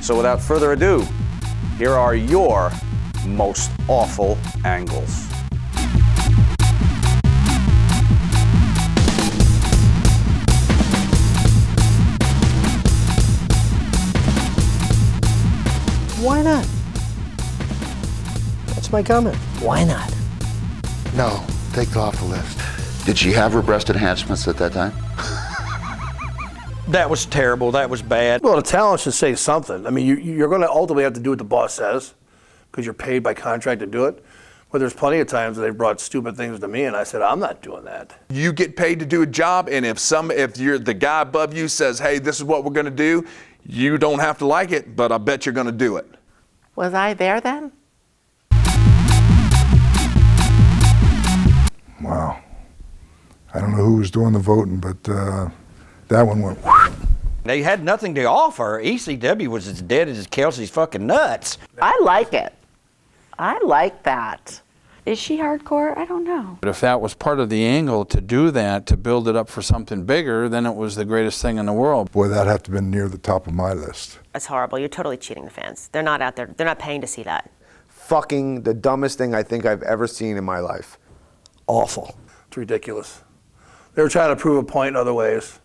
So without further ado, here are your most awful angles. Why not? That's my comment. Why not? No, take it off the list. Did she have her breast enhancements at that time? That was terrible. That was bad. Well, the talent should say something. I mean, you're going to ultimately have to do what the boss says because you're paid by contract to do it. But there's plenty of times that they've brought stupid things to me, and I said, I'm not doing that. You get paid to do a job, and if you're the guy above you says, hey, this is what we're going to do, you don't have to like it, but I bet you're going to do it. Was I there then? Wow. I don't know who was doing the voting, but that one went. They had nothing to offer. ECW was as dead as Kelsey's fucking nuts. I like it. I like that. Is she hardcore? I don't know. But if that was part of the angle to do that, to build it up for something bigger, then it was the greatest thing in the world. Boy, that'd have to have been near the top of my list. That's horrible. You're totally cheating the fans. They're not out there. They're not paying to see that. Fucking the dumbest thing I think I've ever seen in my life. Awful. It's ridiculous. They were trying to prove a point in other ways.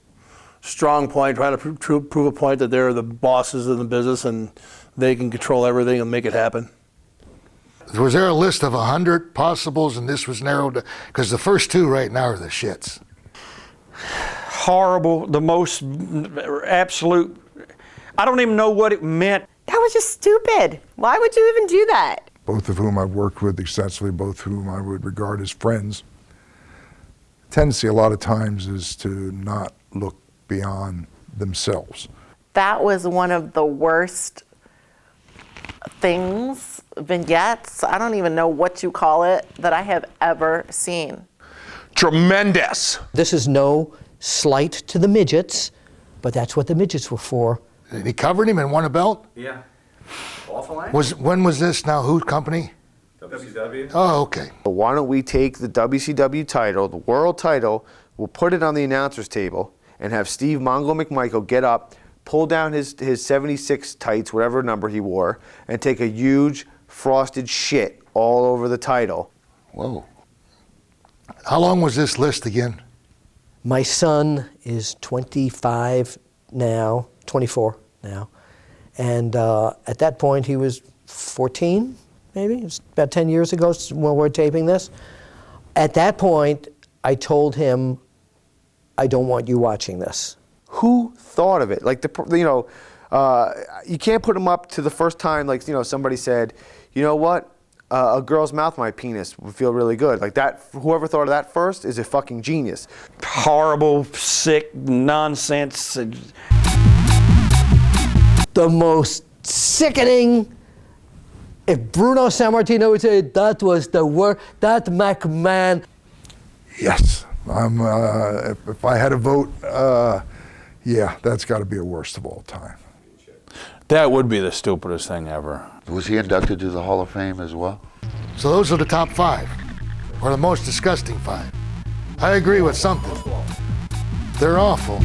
Strong point, trying to prove a point that they're the bosses in the business and they can control everything and make it happen. Was there a list of 100 possibles and this was narrowed? Because the first two right now are the shits. Horrible, the most absolute, I don't even know what it meant. That was just stupid. Why would you even do that? Both of whom I've worked with extensively, both whom I would regard as friends. Tendency a lot of times is to not look beyond themselves. That was one of the worst things, vignettes, I don't even know what you call it, that I have ever seen. Tremendous. This is no slight to the midgets, but that's what the midgets were for. And he covered him and won a belt? Yeah. Awful line. When was this now? Whose company? WCW. Oh, okay. Why don't we take the WCW title, the world title, we'll put it on the announcer's table and have Steve Mongo McMichael get up, pull down his 76 tights, whatever number he wore, and take a huge frosted shit all over the title. Whoa. How long was this list again? My son is 25 now, 24 now. And at that point, he was 14, maybe. It was about 10 years ago when we're taping this. At that point, I told him, I don't want you watching this. Who thought of it? Like, you can't put him up to the first time, like, somebody said, you know what? A girl's mouth, my penis, would feel really good. Like that, whoever thought of that first is a fucking genius. Horrible, sick nonsense. The most sickening, if Bruno Sammartino would say that was the worst, that McMahon. Yes. If I had a vote, yeah, that's got to be a worst of all time. That would be the stupidest thing ever. Was he inducted to the Hall of Fame as well? So those are the top 5, or the most disgusting 5. I agree with something. They're awful.